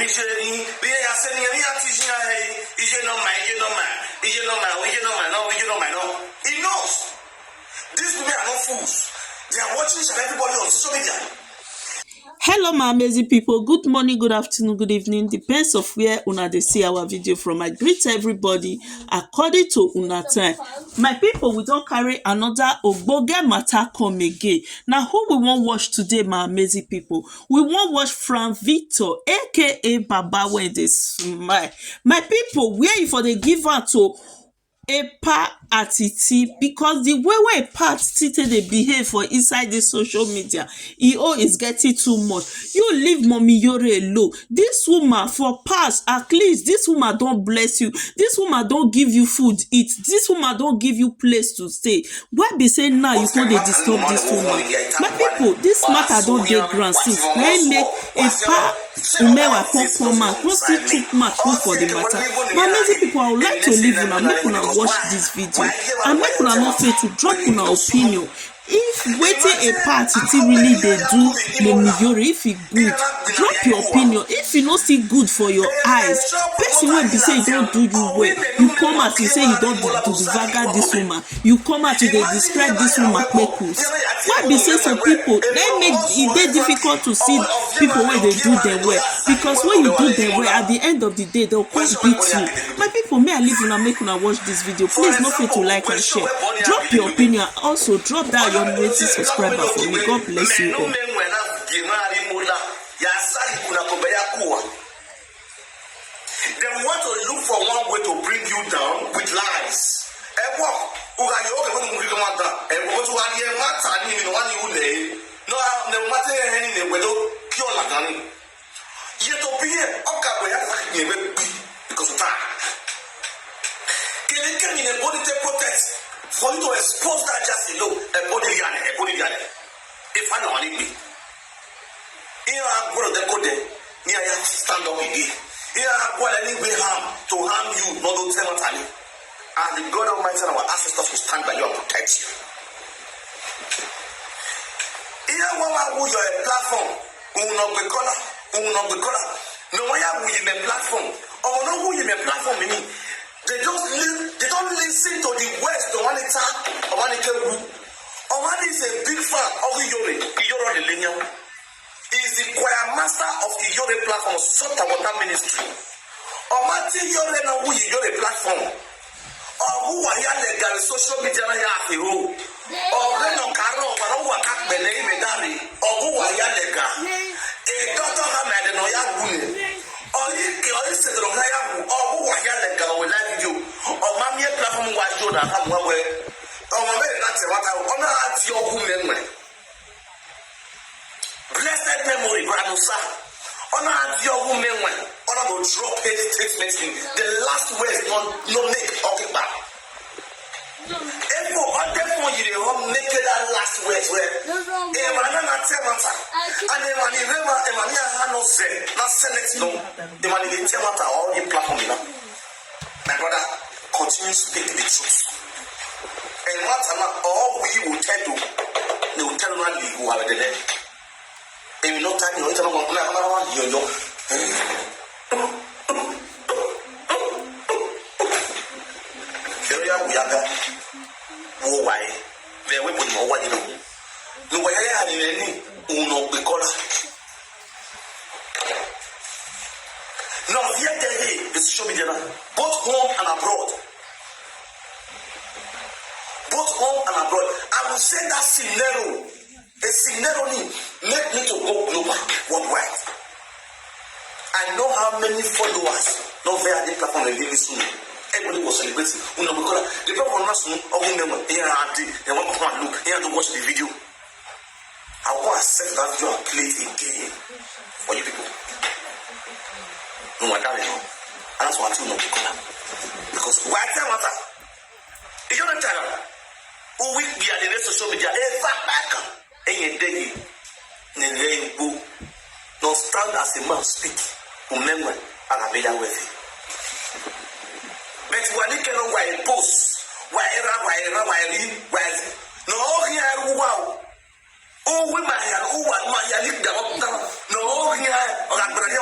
He knows. These women are not fools. They are watching everybody on social media. Hello my amazing people, good morning, good afternoon, good evening, depends of where una dey see our video from. I greet everybody according to una time. My people, we don carry another ogbonge matter come again. Now who we wan watch today, my amazing people? We wan watch Frank Victor aka Baba wey dey smile. My people, where you for dey give am to Ekpa Atiti, because the way Ekpa Atiti take dey behave for inside this social media, e own is getting too much. You leave Mommy Yore alone. This woman for past, at least this woman don bless you. This woman don give you food eat. This woman don give you place to stay. Why be say now you come dey disturb this woman? My people, this matter don dey ground since. Na im make Ekpa Umewa come out, come still chook mouth put for the matter. My amazing people, I would like to leave una, make una watch this video and make una no fail to drop una opinion. If wetin Ekpa Atiti really dey do Mommy Yore, if e good, drop your opinion. If e no still good for your eyes, person wey be say e don do you well, you come out you say you don do this woman, you come out you dey describe this woman kpekus. Why be say some people dem make e dey difficult to see people wey dey do them well, because when you do them well, at the end of the day they'll come beat you. My people, may I leave una, make una watch this video. Please no forget to like and share. Drop your opinion. Also drop down your rating subscriber for me. God bless you all. They want to look for one way to bring you down with lies. Because of time. For you to expose that just alone, a body. If I know it be. Here I'm going to go there. Here I stand up again. Here I'm going to harm you, not to tell me. And the God Almighty and our ancestors will stand by you and protect you. Here when you're a platform, who will not be color. No one who you a platform. Or no who you a platform in me. They don't listen to the words the one attack or one who. Or one is a big fan of Iyore the Lineal. He is the choir master of the Iyore platform, Sota Water Ministry. Or Mati Iyore na who Iyore platform. Or who are here legal social media na ya who. Or Reno Karo, or who are Kak Bene Medari, or who are here legal. A daughter Hamad and Oya Wune. Or you said the Ohaya or who are here legal will like you. Or Mammy platform was you that have one way. Or that's what I honor at your woman. Blessed memory, Granusa. Honor at your woman. Honor will drop his statements in the last words, no make occupy. Therefore, you don't make that last words where Emmanuel Temata and Emmanuel said, not select no, Emmanuel Temata all the platform. My brother, continue to speak the truth. And what all we will tell you, they will tell you who are the name. If you know time, you will tell you, we are there. Why? There we put more what you know. No way I had any uno bicola. No, here the social media, both home and abroad. Both home and abroad. I will say that scenario, a scenario make me to go global, worldwide. I know how many followers don't veer the platform and really soon. Everybody was celebrating. The people were not soon. Here they want to look. Here to watch the video. I want to set that video and play it again for you people. No one down, and that's what I know. Because why tell matter? You don't tell them. Who we be at the social media? Back. And you don't stand as a man speak. Remember, I'm a better way. But when you cannot wear a post, no, here, wow. Oh, we might have, oh, my, no, here, or I'm going to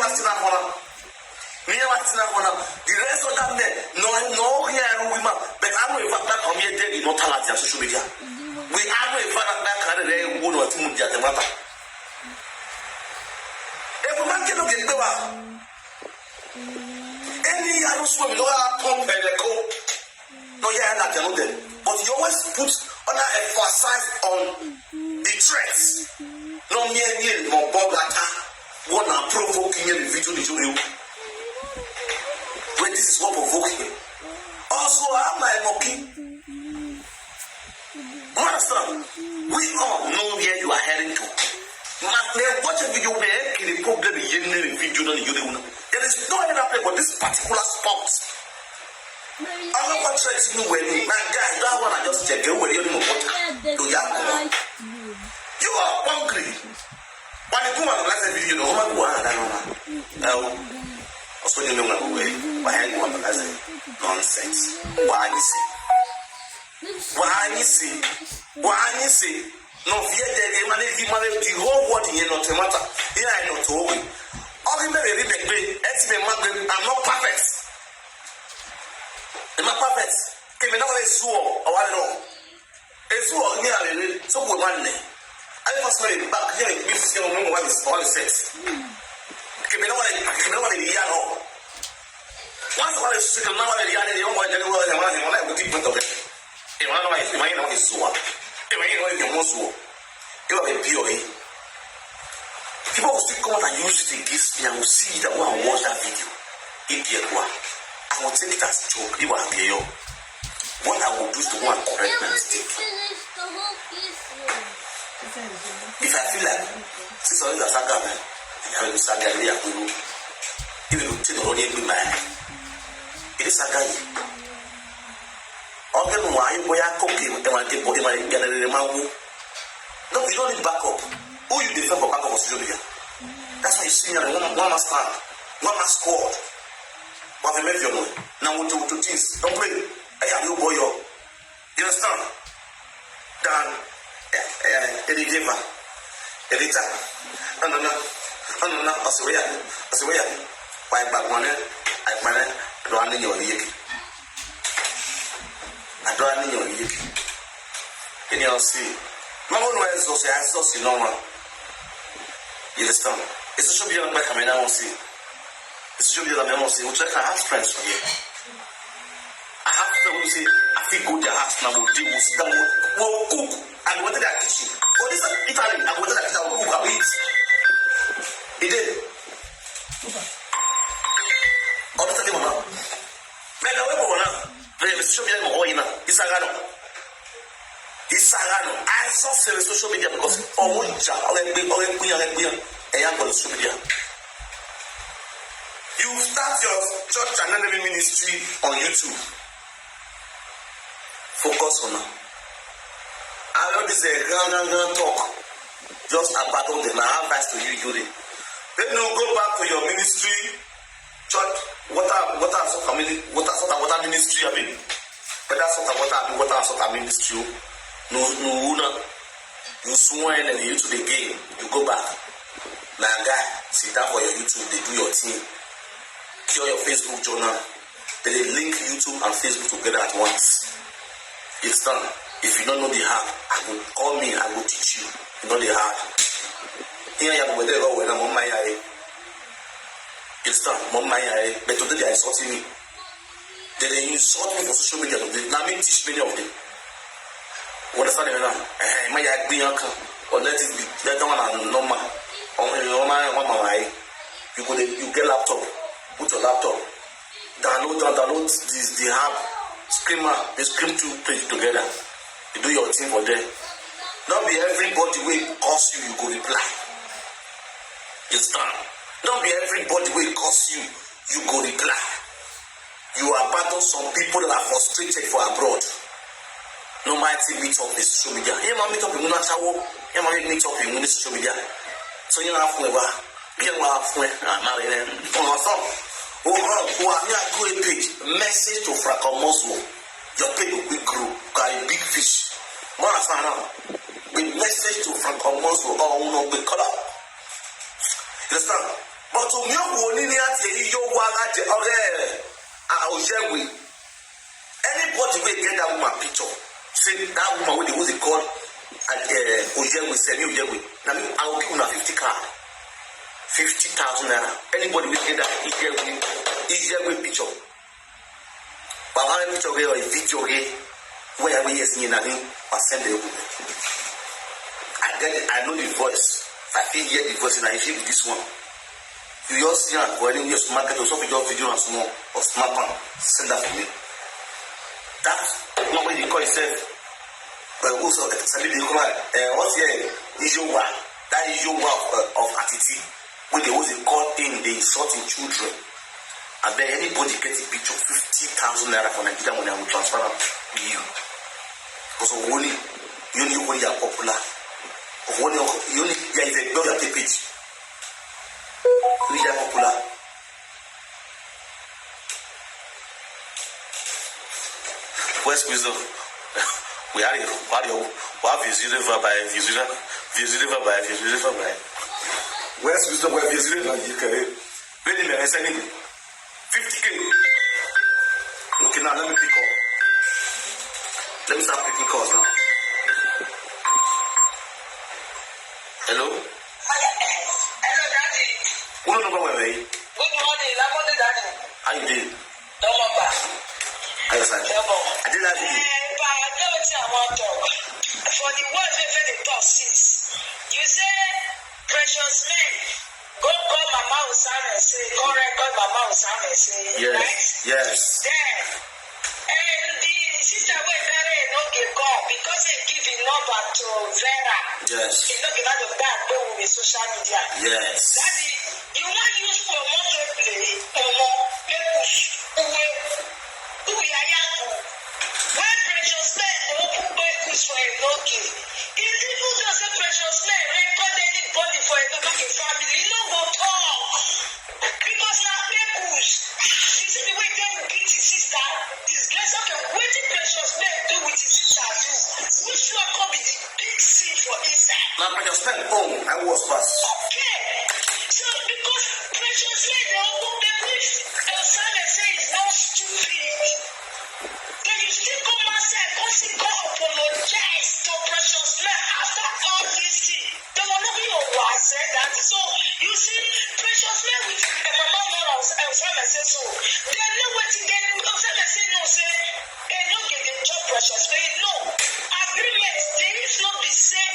the rest of them there, no here women, but I'm going back on your day in mortality on social media. We are going back on the wood or two at the matter. Every man cannot get the any other swim, no pump and the coat. No, yeah, not the but you always put emphasis on the threats. No, me, no, Bob, what are provoking the video to you. When this is what provoking. Also, I'm my mocking. Understand? We all know where you are heading to. Watch a video where the problem is in the video. There is no other place but this particular spot. I'm not contracting you when my guy, that one I just check where you're doing water. You are hungry. When you come and last video, no one go on. Also, you know why I go on nonsense. Why you see? No fear that they manage the whole world in your matter. Here I know to open. I'm not perfect. I'm not perfect. Came in a swore or I don't know. A swore nearly so good one day. I must say back here in this young woman what is all sex. Came in a yellow. Once I was sick of now, the other day, I would keep it of it. If I know his sword. If I know your most war, you have a POA. People will still come out and use it against me and will see that one watch that video. I will take it as a joke. You are here. What I will do is to go and correct my mistake. If I feel like since I was a saga man, I will saga me. Even to the only good man. It is a guy. Why we are cooking and I get body money get a man. No, you don't need backup. Who you defend for backup of social media? That's why you see one must stand, one must score. What they make your money. Now we do things. Don't play. I have you boy. You understand? Dan Ediva. Edita. No. Australia. Why back one? I manage running your league. I don't need your league. Can you see? My own way is also as normal. You understand? It's a show you don't back. I mean, I won't see. It's a show you don't see. Which I have friends from here. I have friends who say, I feel good. Their house now will deal with them. Will cook and what did I teach you? For this Italy, and what did I teach you? Cook and eat. He did. All the time, Mama. Man, I will go now. Show me Isagano. I saw social media because social media. You start your church and enemy ministry on YouTube. Focus on that. I know this is a grand talk. Just abandon them. I have advice to you, Yuri. Then you go back to your ministry, church. What are ministry? I mean, but that's what ministry. No, you swear and you to the game. You go back. Now, guy, sit down for your YouTube. They do your thing. Cure your Facebook journal. Then they link YouTube and Facebook together at once. It's done. If you don't know the hack, call me. I will teach you. You know the hack. Here I am with the when I'm on my eye. It's done. On my eye. But today they are insulting me. They insult me for social media today. Now me teach many of them. What is that now? My eye or let it be. Let one normal. You get laptop. Put your laptop. Download this the app. Screamer. They scream two page together. You do your thing for them. Not be everybody will curse you go reply. You understand? Not be everybody will curse you go reply. You abandon some people that are frustrated for abroad. No matter meet up in social media. You might meet up in Munachawo. You might meet up in social media. So you have never get what I'm married and who are here go a page. Message to Franco Moswo. Your page will grow. Got a big fish. With message to Franco Moswo or no big color. Understand? But to me, only at the yo okay. Ojewe. Anybody will get that woman picture. Say that woman with the what's it called? Ojewe, Semi Ojewe. Now I will give you 50 card. 50,000 naira. Anybody will get that Ojewe picture. But how many picture or a video where we yes in nothing or send the I get it, I know the voice. I feel hear the voice and I feel this one. You just see her or any use market or something just video and small or smart one. Send that to me. That's not what you call yourself. But also somebody they call what's here is your work. That is your work of attitude. When they was call in they insulting children. And then anybody gets a picture 50,000 naira for Nigeria money and will transfer them to you. Because of only you are popular. Of only you only there is a bill that they page. You are popular. West Wisdom. We are visited by West Wisdom we visited by you can very nice anything. 50K. Okay, now let me pick up. Let me start picking calls now. Hello? Hello, Daddy. Who don't know where we are? Good morning. I'm on the Daddy. How you doing? Don't want back. How you doing? I did that video. But I know what I want to talk. For the words we fed the talk since. You say, precious men. Go call Mama Usama and say, go record Mama Usama and say, yes, right? Yes. Then, and the sister went Vera and not give God because they give the number to Vera. Yes. It's not about of that, go with social media. Yes. Daddy, you want use for more play, push, who are you? When precious men open push for a no-key. If people don't say precious men, record anybody for a no-key family, you don't go talk. Because now they push. You see the way they will beat his sister, disgrace. Okay, what did precious men do with his sister do? Which one come be the big sin for inside? Now precious men, I was fast. Okay. So because precious men, they open the push. El Saleh say it's not stupid. Then you still come outside, go apologize to precious men after all this thing. They will not be your wife said that. So you see, precious men with Mama Nora El Saleh say so. They know what they do. El Saleh say no, say they don't get the job precious men. No. Agreements, there is not be say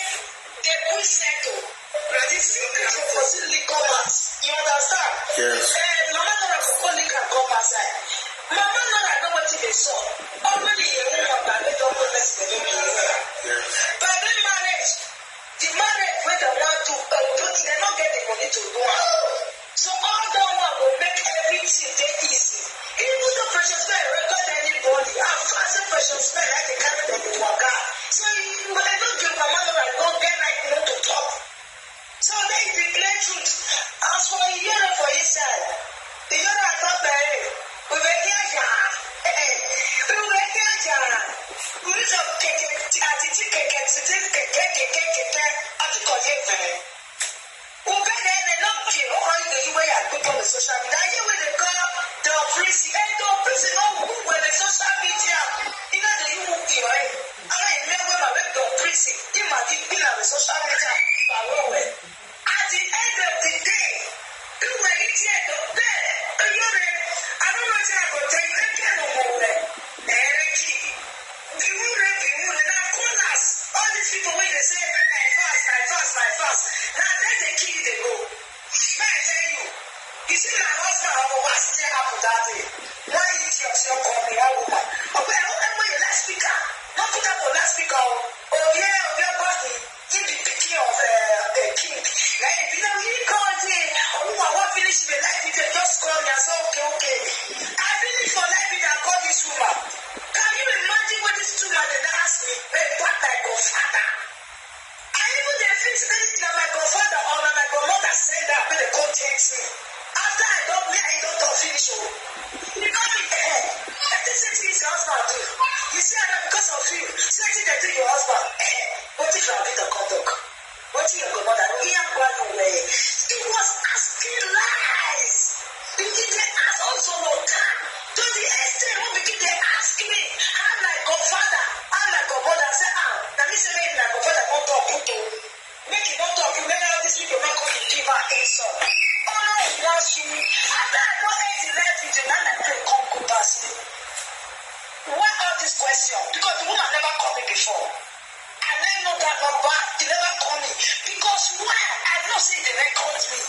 they will settle. But it's still for legal matters. You understand? Yes. Mama Nora for legal come outside. Mama Nora know what they saw. Already you know about the documents they don't do. But then marriage, the marriage when they want to they not get the money to do it. So all that one will make everything very easy. Even the precious men record anybody. I'm fast precious men like the carry them in Waka. So when I don't give Mama Nora, don't get right to talk. So that is the plain truth. As for a year for inside, the year I thought that we were here. Social media. Here we go, the prison. The prison. Oh, when the social media, you know the you right. I remember when I went to prison. You might be on the social media. At the end of the day, you were here to bed. I don't know if I could take that kind of moment. All these people when they say I fast. Now then they kill they go. May I tell you, you see my husband was still up to that day. Why is your call me a woman? Okay, when you last speaker, not put up on last speaker. Oh yeah, your body, you be picking of a king. Like you know, he called me. Oh, I want finish the life with you. Just call me and say okay. I finish for life with I call this woman. Can you imagine what this two man they ask me? Hey, what my godfather? I even they fix anything that my godfather or my godmother said that when they come text me. After I don't me, I don't finish. You got me ahead. And this is your husband do. You see, because of you, certain they do your husband. What if I beat the conduct? What if your godmother? He ain't going away. He was asking lies. He didn't ask also no time. To the extent about insult. Oh no, it wants you. I don't hate the left with you. Now I pray come go pass me. Why all this question? Because the woman never called me before. I never know that number. He never called me. Because why? I know say they record me.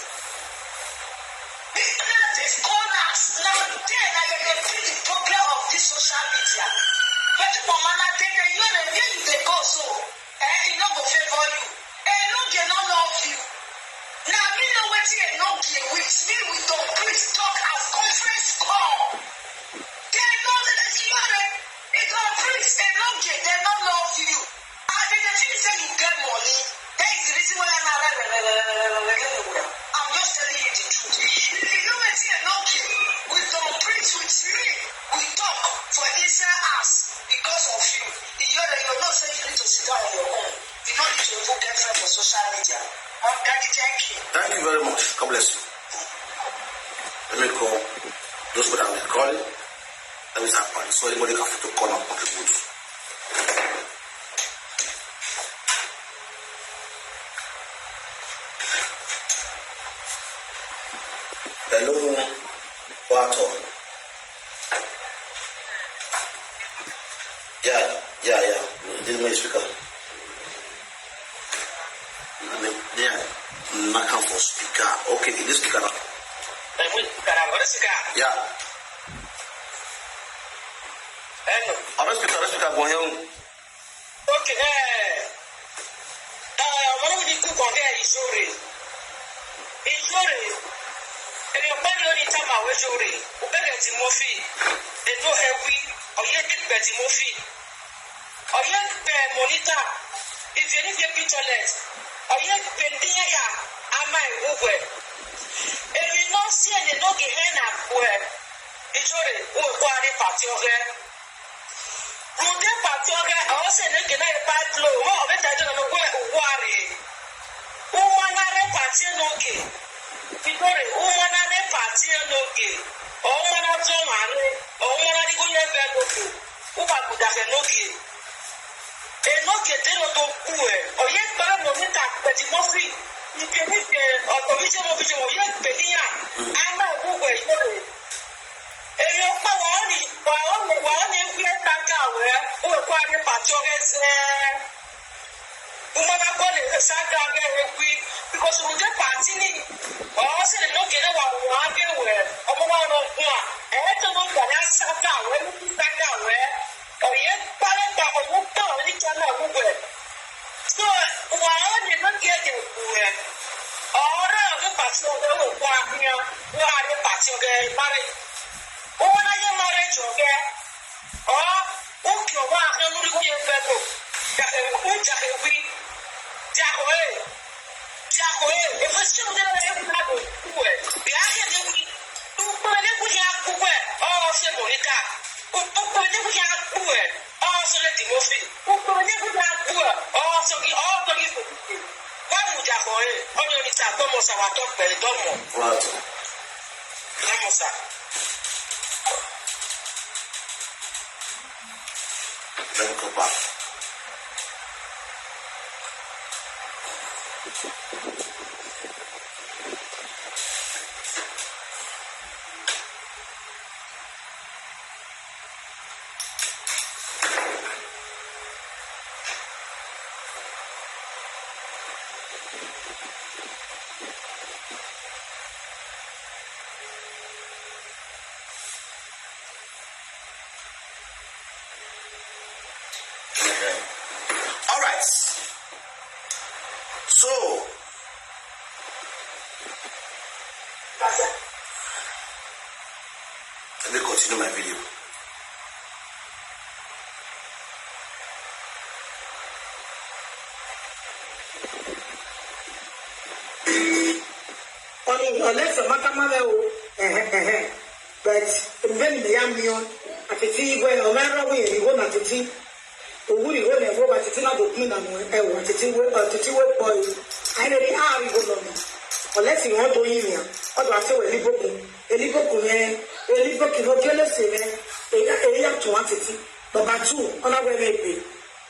Now they call us. Now then I can see the problem of this social media. But for man, I take a year and then they go so. He not go favor you. No, they not love you. Now me know what you no give with me. We don't please talk as conference call. They know that it's not. They don't please. They don't get. They don't love you. They feel say you get money. That is the reason why I'm just telling you the truth. You know what you no give. We don't preach with me. We talk for inside us because of you. You know say you need to sit down on your own. You don't need to invoke girlfriend for social media. Daddy, thank you. Thank you very much. God bless you. Let me call those people that will call it. Let me start calling. So anybody can to call and contribute. Hello, Wato. Yeah. This is my speaker. Yeah, not come for speaker. Okay, this speaker now. Yeah. Other speaker, go ahead. Okay, what would you cook on here? It's and your body only time I was already. Ubega Timothy, and no every or yet get Timothy. Or yet monitor. If you need your picturelet, or yet pendia, I might over. And you not see any dog in hand up where it's already quite a party of her. Would that party of her also make a bad blow? Oh, but I don't know where worry. Who want a party no game? Because woman are a party no game. Oh, one of them are one of the good who could have no game. And not get them to poor or yet bad no matter, but it must be. You can make a commission of it or yet Pedia. I'm not who were you. And your power only one if we are back out who are quite a party of us. Woman are going to start down there because we get party. Also, the look at what we are getting where a woman of one. And I don't know that I sat down when we back out where or yet parent or whoop down each other who were. So, while they don't get it, all of the party of the one here, who are the party of the marriage. Who are your marriage of there? Or who can walk and look at your people? That who just we. Jacques, if it's still there, every level, the idea that we do, we have to wear all Monica, we have to wear also let the Mofi, we have to wear also the all the people. Why would Jacques, only it's a Thomas our talk by the Domo? Namosa. Let me go back. All right. So, let me continue my video. Unless a matamale, but when the young man at the tea, when no matter where you go at the tea, who will go and go back to Tina Bukina and to tea boy. I know the are you go on. Unless you want to hear, or I say a little jealousy, a young to want it, but by two on our way.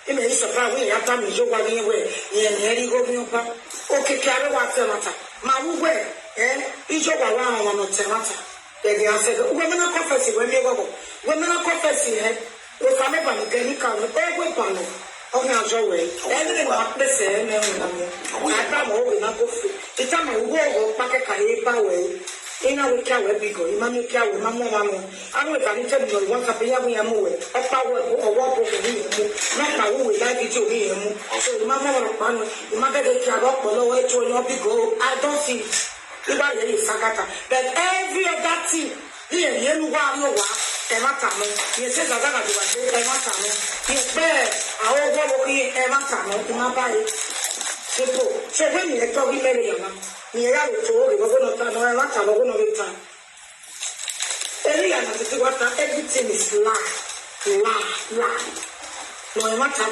In the surprise, we have done your way, and here you go, okay, carry what's the matter. Maruwe, Ijo Wawa on Temata. They answered, women are confessing when they go. Women are confessing, if I'm ever going to come, every panel of your way. Everyone, the same, I come over in a good fit. The time I go, Paka way. In our cow, we go, Imam cow, Mamma. I know if I tell you once up a young away, a power or walk over him, not my way, like it to him. So, Mamma, the mother they can walk below it to not be go. I don't see Sagata. But every other thing, here, you are no one, and what I mean, you said that I do, and what I mean, it's bad. I will go here, and what I mean, in my body. So, when you're talking, Mariana. Everything is lie. No matter,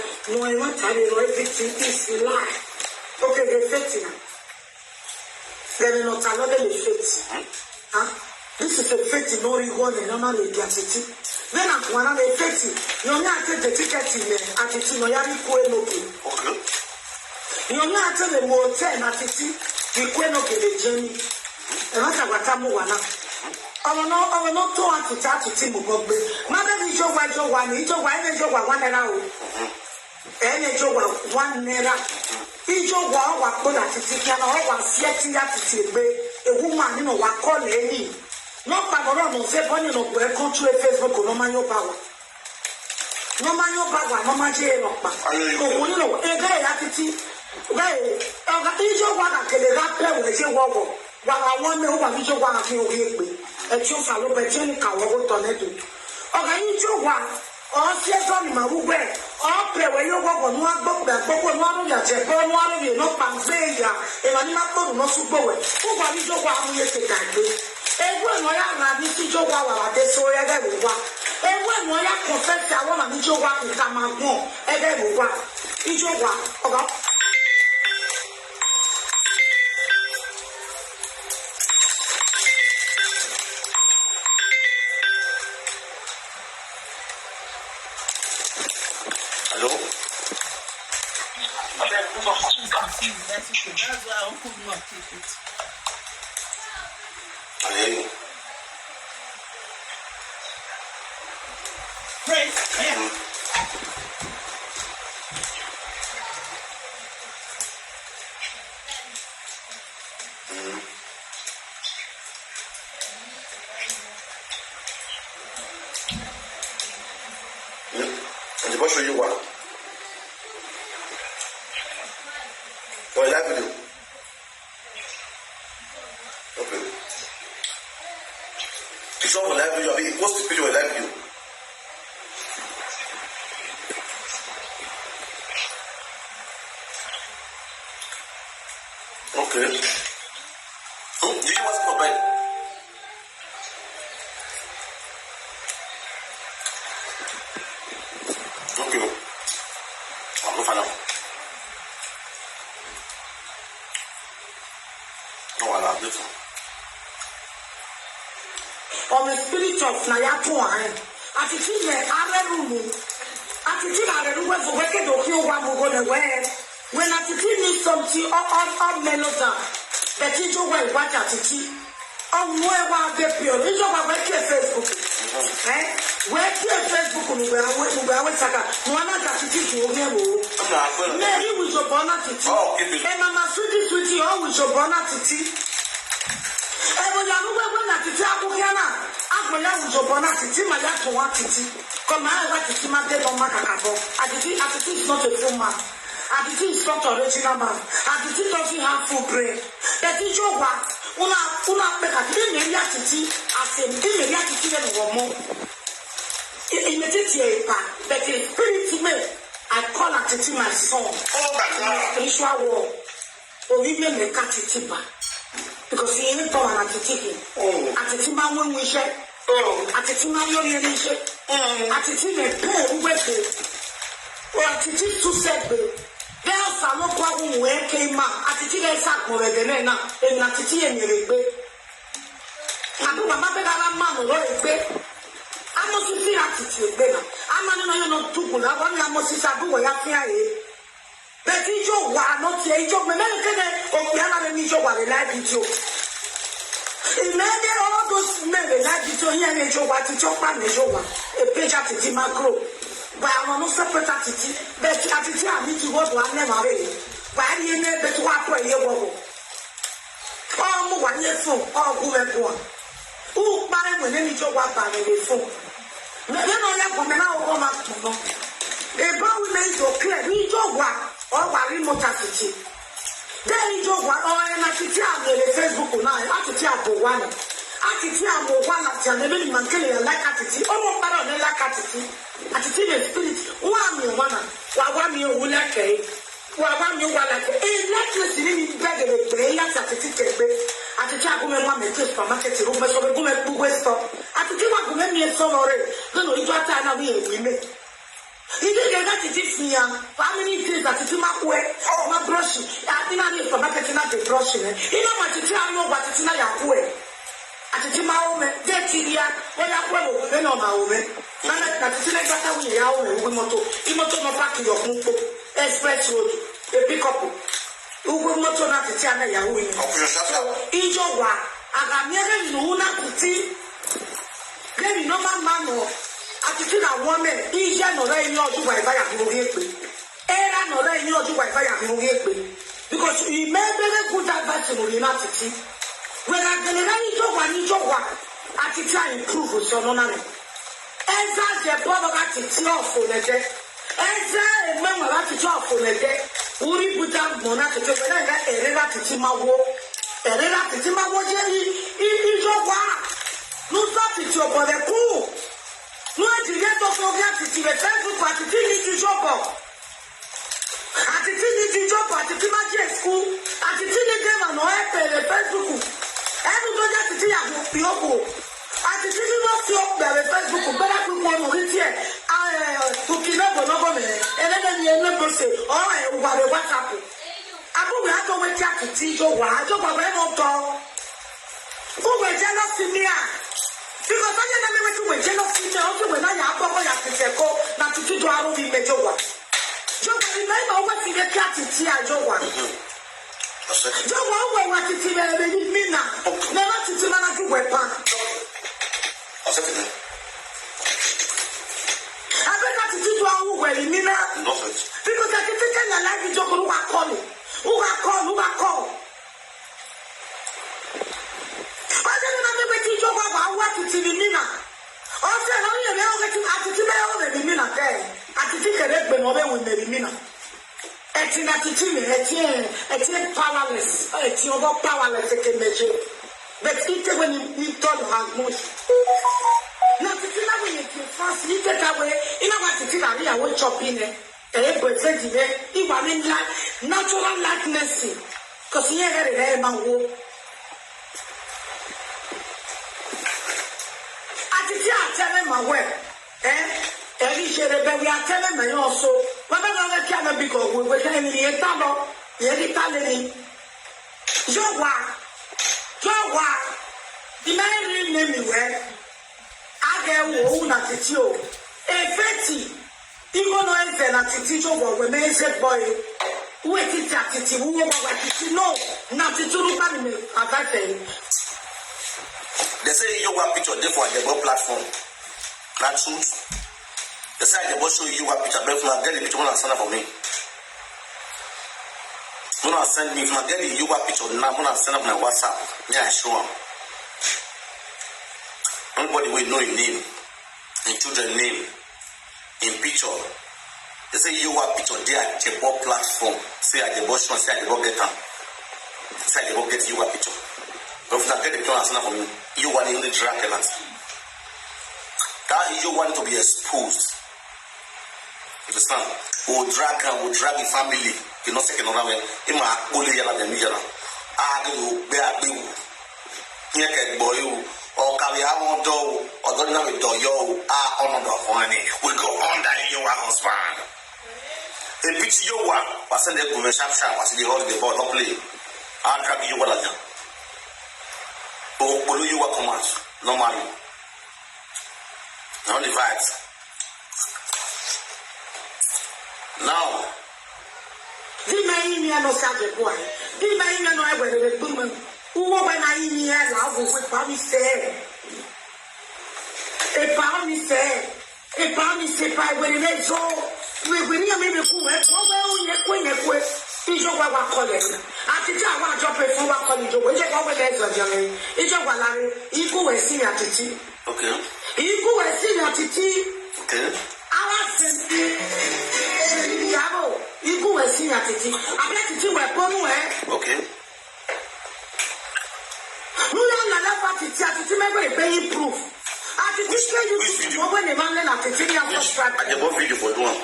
everything is lie. Okay, they're faking. Then not another fate. This is a fate no one and normally city. Then I'm one of the fate. No, not the ticket in there. At it, no, okay. You're not the more 10 at it. We couldn't get the journey. And what about Tamuana? I will not talk to Timu Bobby. Mother is your white one, each of one and out. And each of 1 naira. Each of what put at it can all setting at it. A woman, you know, what call any. Not Pamorano, say, when you know, where country Facebook, no man your power. No man your power, no man jail. Oh, you know, a guy at it. Well, Ijo Waka can play with a wobble. While I want to know Ijo Waka can hear me. A chance I look at Jenica or Toneto. Okay, Ijo Waka, or Season Maruwe, or play where you walk on one book that Boko Maria, Japan, one of you, no Pampaya, and I'm not no super. Who got Ijo Waka yesterday? And when I am Ijo Waka, they saw everyone. And when I confess, I want Ijo Waka to come out more, everyone. Ijo Waka, That's why I could not take it. Praise, yeah. And what show you what? What live video? Okay. It's all live video. I mean, what's the video live video? Okay. Did you want to come back? Okay. I'll go find out. On the spirit of Nayato, I think I don't know where to kill one who go away. When I need something or melody, the teacher will watch at it. Oh, where was the pure? It's over Facebook. Where Facebook where I went to one of the teachers will hear. Mary was your bonnet. And Mamma Sweetie, always your bonnet. When I to Tabuana, I will your bonnet. My lap to want it. Come on, what is my dead on my cacao? I think it's not a full man. I think it's not original man. I think it doesn't have full brain. The teacher was una make a thing as a reality and more. Immediately, but the spirit me, I call it my son. Spiritual war. Or even make it because he ain't born at the ticket. At the time when we share, at the time you're in share, at the time a pair weapon, or at the time to set there's a no problem where came out at the time sack more than now, and at the time you're a I do my man or a bed. I must see attitude better. I'm not too good. I want to see Sabu or Yakia. But But you are not here. You may not get or piano and you are like it. Maybe all those men like it. Here and you what to chop and you are a page at the macro. But I want to separate at it. But at the time, you go to one never ready. But you never to walk where you go. Oh, 1 year phone, or who went one. Who buy when any job was by the phone. Then I have come now over my phone. A brown made to clear, we job one, or one remote attitude. Then you job one, or an attitude on the Facebook now, attitude for one. Attitude for one at the living man killing like attitude, almost better than like attitude. Attitude and spirit, one year will like a. One you want like a necklace in bed of a play at a ticket at the Chaco for market room, so we go to West Stop. At the Tiwa Gumemi and Sonore, then we got an away we make. He didn't get it this year. Family days at the Timakwe, oh, my brush. I didn't for marketing at the brushing. You know what you know what it's not your way. At the Timahome, get here, when I will then on my woman. That is like that we are with Moto. Imoto no back to your Mupo. Express road, a pick up. Who will not turn out the Tiana Yahoo? In your work, I got never known to see. Then no man, attitude a woman, easier no rain or to Wi-Fi and Mugi. Era no rain or to Wi-Fi and Mugi. Because you may be good advice in the United States. When I get a job, attitude improve so no money. Eza the brother at its for the day. Eza a member at its for the day. Uri put down Monata to a rela to Timawo. A rela to Timawo Jenny in your work. No stop it your body pool. No, you get off your gas to the Facebook party to job. At the teenage job at the Timaji school, at the teenage game and the Facebook. Everybody at the Tia àti tí ní wọ́n fi ọ̀pẹ̀rẹ̀ Facebook bẹ́ẹ̀ kó wọn mọ̀ ní tiẹ̀ òkìlẹ̀ bọ̀nọ́bọ̀ mẹ́ ẹlẹ́dẹ̀ẹ́ni ẹlẹ́gbọ̀nsẹ̀ ọ̀rọ̀ ẹ̀ wà lẹ̀ WhatsApp abúlé àjọwé tí a kì í ti jọ wà àjọpọ̀ bẹ́ẹ̀ náà tọ́ wọ́n jẹ́ lọ sí mi à bíkọ́ sọ́jà náà mẹ́wẹ́ tí wọ́n jẹ́ lọ sí mi à ó sì wẹ̀ náà yà á bọ́ yà tẹ̀tẹ̀ kọ́ nà tuntun jọ arú mi mẹ́jọ wà jọba ìgbà ìgbà wọ́n ti lé kí a ti ti àjọ wà jọba ó wẹ̀ wá títí rẹ̀ mí nà lẹ́wọ́n títí náà ju wẹ̀ pa. I bet I did one where you mean that because I can take a life in Joko who are calling. I don't know what you talk about what it's in the Mina. Also, I don't know what you have to do the Mina there. I think a red when with the Mina. It's in attitude, powerless. It's your powerless measure. But it's when you don't have much. Now, to tell away first, you take away, you know what to tell away, I will chop in it. And present it, if I mean like natural likeness. Because you had a very man who. I tell him my way. Every share the baby, I tell him, and also, whatever the camera because we were telling me a table, the Italian. Jowa, the man name me where. Who not it you? A Betty, even though it's an attitude of a man boy, who is it attitude, who no, not to look at me at that time. They say you want picture there for the platform. Not truth. They say the boss show you a picture, but from get the picture and send for me. When I send me from get the you a picture, now when I send up my WhatsApp, yeah, show them. Nobody will know your name, in children's name, in picture. They say you are picture there at the ball platform. Say at the boss, say at the ball get them. Say at the ball get you a picture. But if not get the picture and send for me, you want in the Dracula. That is you want to be exposed. You understand? We'll drag the family. You know, second on that way. You might bully yellow than me. I do bear you. Here can boy you. Or can we have on door or don't know it door yo on the honey. We go under your husband. A picture you want, was in the woman sharp, was in the holiday ball to play. I'll drag you what I do. Oh, below you what commands, no money. Only vibes. Now, Di me ini no saje boy. Di me ini no e were bum. Uwo ba na ini e la wo we pa mi se. E pa mi se pa were le so. We ni me ku e o we o nye kwe. Ijo wa kole. Atiti awa ajo pe fun wa kole jo. We je ko we le zo je. Ijo wa lare iku we si atiti. Okay. Iku we si atiti. Okay. Awa se yabo. Iku we si atiti. Abe titi we ponu e. Okay. Nuna na la atiti me go be improve. Atiti say you go when the man na atiti ya for strike. I just video for one.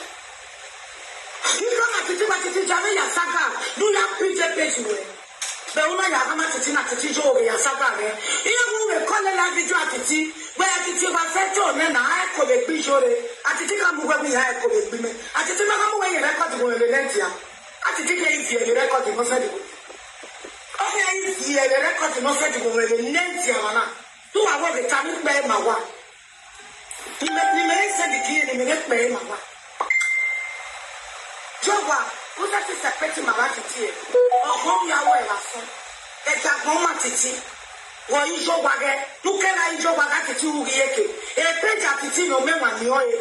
You come atiti jame ya saka. Do ya PJ page we. Be una ya kama atiti jo ya saka re. Iyo mu we call la video atiti. We atiti ba seto ne na ai ko be bi jore. Atiti ka mu we ya ko be bi me. Atiti ma ka mu we record go le lentia. Atiti ke if you record mo say okay, if you record no say go le lentia wana. Tu wa we ta mi be ma wa. Ni me say di ki ni me be ma wa. Jowa, who that is a petty malatiti? Or home ya way last. It's a home titi. Or you show wagger, you can I job at it to Yeke. A page at it no men one yoy.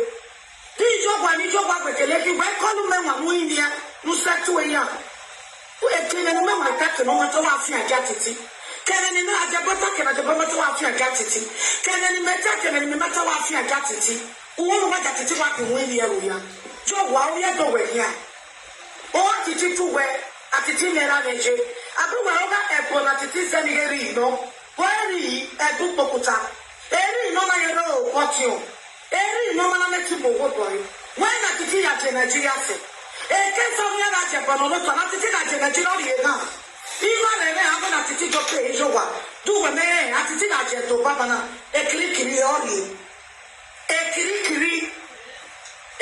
This job when you job with a lady, why call you men one India, who said to a young. Who a king and a man like that, no matter what I got it. Can any man at the bottom at the bottom of your got it? Can any matter what I got it? Who won't want that to work in Windia? Job, while we are going here. O atiti tu we atiti nera neje abu wa oga ebo na atiti senigeri no wari edu pokuta eri no na yero potio eri no na metu bogodoi when atiti ya je Nigeria se e ke so mi na je bono no to na atiti na je Nigeria ri na iwa le me abo na atiti jo pe jo wa du we me atiti na je to baba na e kirikiri ori e kirikiri a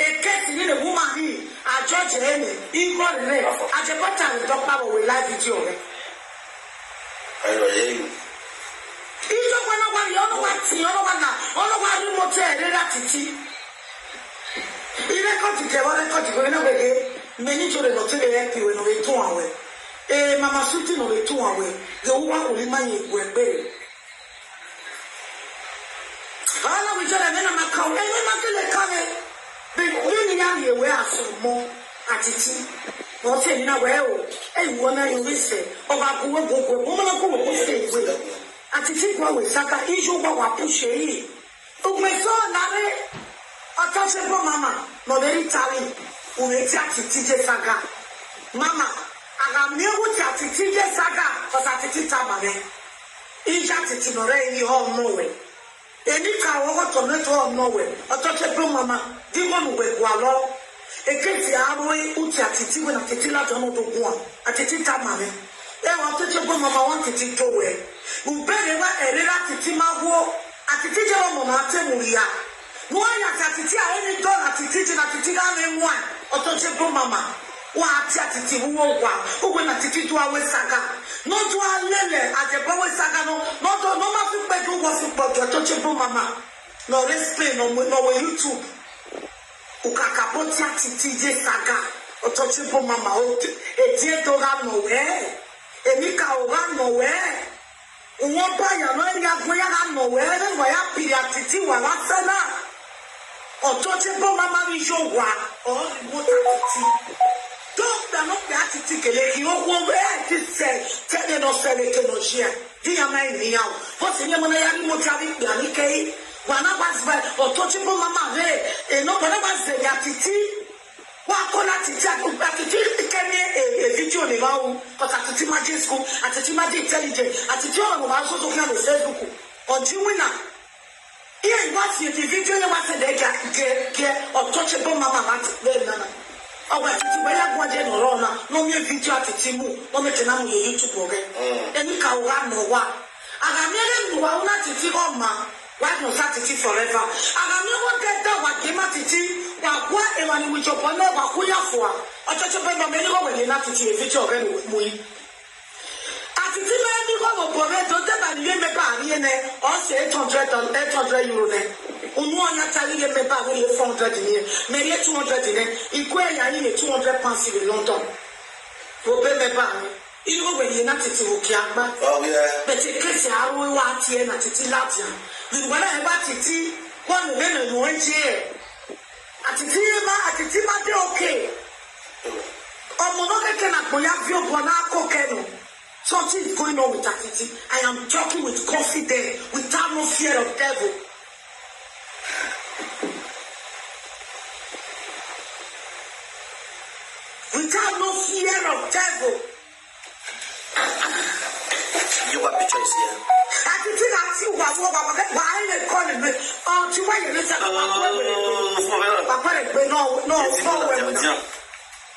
ni the woman he a judge him in God name at the bottom of Dr. We live video. I hear you. You don't want to worry, you don't want to see, you don't want to remote reality. You record it, you record it, many children not to be happy when we 2 hours. Mama shooting over 2 hours, the woman will remind you were buried. All of each other, then I'm a cow, and I'm coming. When you are aware of more attitude, or say, now, well, and one I listen, or I go woman say, attitude with Saka, issue what push it. Oh, my son, Nare, a touch of Mama, no very telling, who makes TJ Saga. Mama, I got near with TJ Saga, because attitude Tamare. Each attitude, no rain, you all know it. Any car over to let all know it. A touch of Mama. Dimon we walo eketi aroe uti atiti we na tetila jono do gwa atiti tamame e wa toche bo mama wan titi to we ubere wa erera titi mawo atiti je wo mama atemuria no ya atiti a eni do atiti na titi ga me nwa otoche bo mama wa ati atiti wo gwa ugwe na titi do awe saga no do alele ajebo we saga no ma fi pe do wo fi po toche bo mama no respect no YouTube ukakapoti atitije saga otochipo mama ote etie to ga no we emika o ga no we won pa ya no ya gbo ya ga no we re wa ya piri atiti wa la sana otochipo mama mi jo wa o mo atiti doctor no pe atiti kele ki o wo e ti se tele no se le ke no shia di ya mai ni ya o se ni mo na ya ni mo travi ya ni ke wana basba otochipo mama re no bana basba ya titi wa kola titi atiti kene video ni bawo because atiti magic school atiti magic intelligent atiti o ma so so kan Facebook on ti winner here what you the video you want to get otochipo mama mat le nana o wa titi we ya gwa je no ro na no me video atiti mu no me tena mu YouTube oge eni ka wa no wa aga me le mu wa una titi o ma why no Saturday forever? And I never get that what came at it. What everyone with your partner, what we are for. I touch a paper, many over the latitude, if it's already with me. At the time, you go over it, don't tell me you may also 800 euro. One Natalie may buy 400 in here, maybe 200 in it, equal 200 pounds in London. Obe me ba me. Ino when you not to Okiamba. Oh yeah. But in case I will want here not to Latia. The one I about to tea, one woman one year. At the tea, okay. Omonoke cannot have your Bonako Keno. Something is going on with Atiti. I am talking with confidence, without no fear of devil. Without no fear of devil. You got pictures here. Atiti na ti wa why they calling me? Oh, to why you listen to Papa,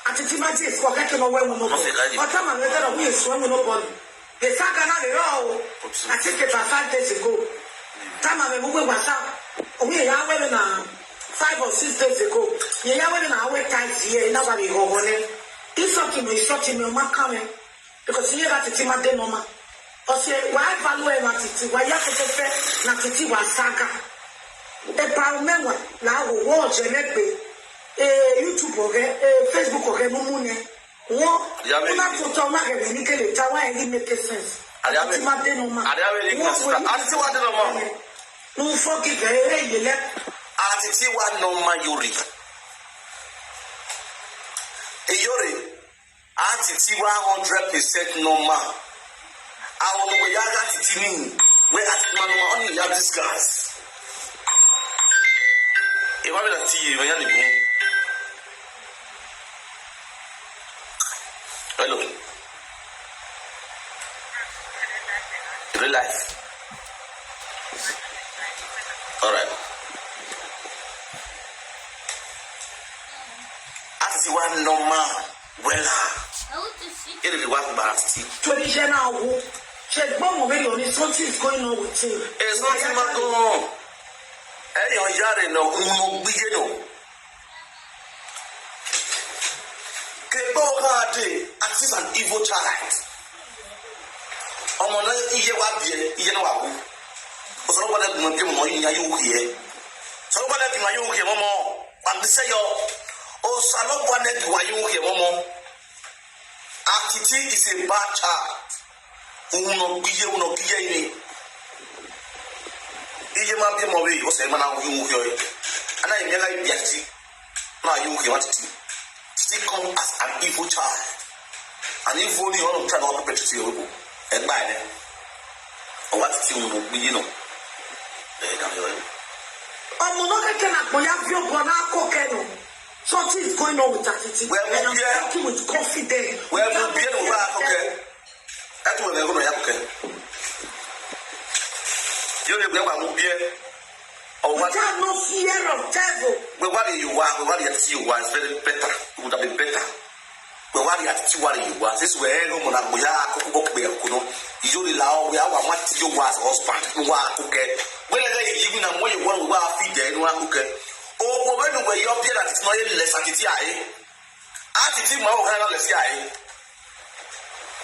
Atiti Mati is forgetting away with no one. Or some of the way is swimming no body. The Sagana, I think it was 5 days ago. Time of the movie was up. We are wearing 5 or 6 days ago. You are wearing our way times here, nobody over there. It's something is something you're not coming because you have to see my denoma. Or say, why value Natiti? Why you have to say Natiti was Saga? The Palmema now watch and YouTube Facebook okay mumune wo una photo ma ke ni ke le tawa e make sense ati ma de no ma ati wa de no ma no forget e le ati wa no ma yori ati wa 100% normal awon no ya ga titi ni we ati ma no only ya discuss e wa be la ti e ya ni bu. Hello. Real life. All right. As you want normal, well, it is what basti. Traditional who said, "Mom, when something is going on with you." It's nothing but going on. Hey, you're yard no, begin. As is an evil child. Omona iye wa bie iye na wa ku. O so wala dum pe mo yin ayu here. So wala dum ayu here momo. Am say yo o salo bone dum ayu here momo. Akiti is a bad child. Uno biye ni. Iye ma bi mo we o se ma na yu here. Ana yin ga biati. Na yu here what it still come as an evil child. And if only you want to try to perpetrate your people, and by them, or what you will be, you know, something is going on with Atiti. And I'm talking with confidence. Well, we'll be okay. That's what they're going to have. Okay. You will be without no fear of devil. Well, what you are, what you see, was very better. It would have been better. Well, what you are, this way, no one we are Kuno. You only allow we are what you was husband. You are okay. Whenever you even a more you want to feed there, you are okay. Oh, when you were your beer at it's not less at it. I think my own less.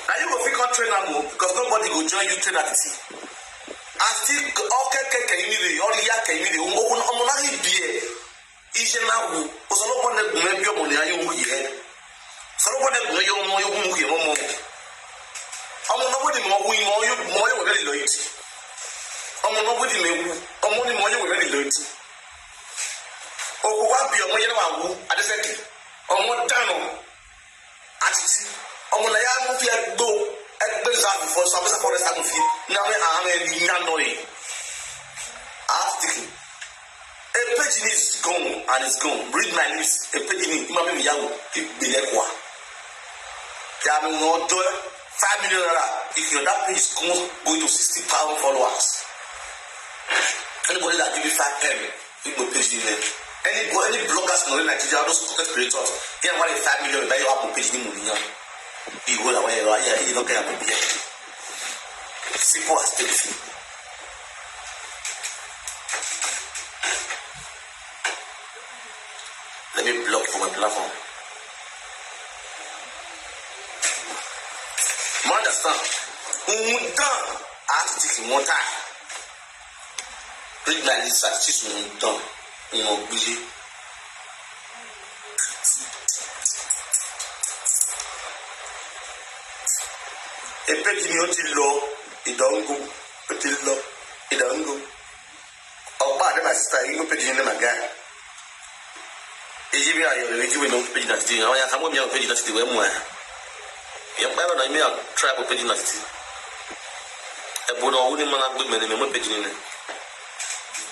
Now you will pick up trainer move because nobody will join you train at it. I think okay, can you need or ya can you only beer. Is now was a lot of maybe your money you here. So nobody know you more you move here more. Nobody more you really late. Nobody more you really late. Oh, what be a more at the second. More down at it. I am here go at Bezak for some forest and feet. Now I am in Nanoy. A pigeon is gone and it's gone. Read my lips. A pigeon is Mammy Yaw. Be like one. There are no $5 million. If your that page is going to 60,000 followers. Anybody that give you 5 M, you will page in there. Any bloggers in Nigeria, those content creators, they are 5 million. That you have to page in Munia. You go away. You don't get a baby. Simple as this. Let me block for my platform. You understand? Done. I have to take more time. Read my list at this one done. You know, busy. page ni o ti lọ ìdánwò o ti lọ ìdánwò ọgbà àdé my sister yìí ló page ni my guy èyí bí ayọ̀ rẹ̀ jíwèé ló page náà ti di àwọn yàtọ̀ àwọn mìíràn page náà ti di wẹ́ẹ́ mú ẹ̀ yẹn pẹ́ náà mi à try for page náà ti di ẹ̀bùn náà ó ní mọ́nà gbé mẹ́rin mẹ́mọ́ page ni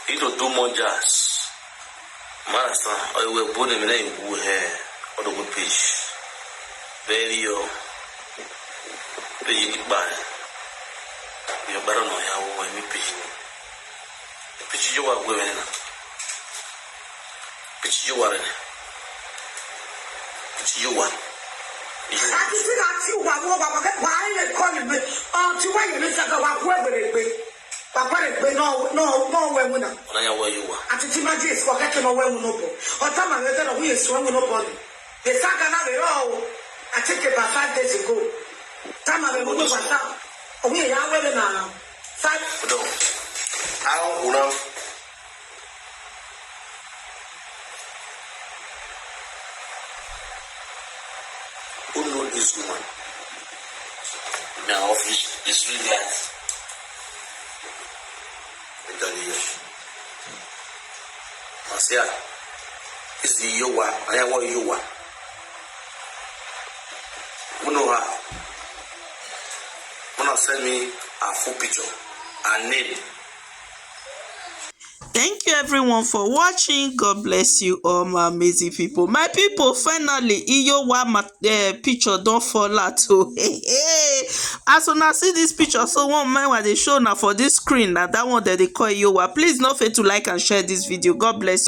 èyí tó do more jazz marasa ọ̀yẹ̀wò ẹ̀bùn ní mi náà ìwú ẹ̀ ọ̀dọ̀gbọ̀ page very yọ page nígbà ẹ̀ yọ gbára náà yà wọ ẹ̀mí page ni page yóò wà gbé mẹ́rin náà page yóò wà rẹ̀ page yóò wà. Àti tí náà tí wà wọ́n wà wà á lè kọ́ ni pé ọtí wọ́n yẹn ní sẹ́kọ̀ wà kú ẹ̀gbẹ̀rẹ̀ gbé pàpà rẹ̀ gbé náà wẹ̀ mu náà. Ọ̀nà yà wọ̀ yóò wà. Àti tí máa jẹ́ èsì ọ̀kẹ́kẹ́ náà wẹ̀ mu náà bọ̀ ọ̀tá màá rẹ̀ tẹ́lẹ̀ wọ́n yẹ sùn mu náà bọ̀ ni. Èsì àgànà rẹ̀ rọ̀ o àti kẹfà 5 days ago táàmà rẹ̀ wọ́n wà òun yẹ yà wẹ̀rẹ̀ náà 5. Ọ̀dọ̀ àwọn kùnà. Who know this woman? Now, it's real life. I tell you. Marcia, it's the Yowa. I am what Yowa. Who know her? Wanna send me a full picture, her name. Thank you everyone for watching. God bless you all, my amazing people. My people, finally Iyowa picture don't fall out. So as una see this picture, so one man what they show now for this screen, that one that they call Iyowa. Please don't forget to like and share this video. God bless you.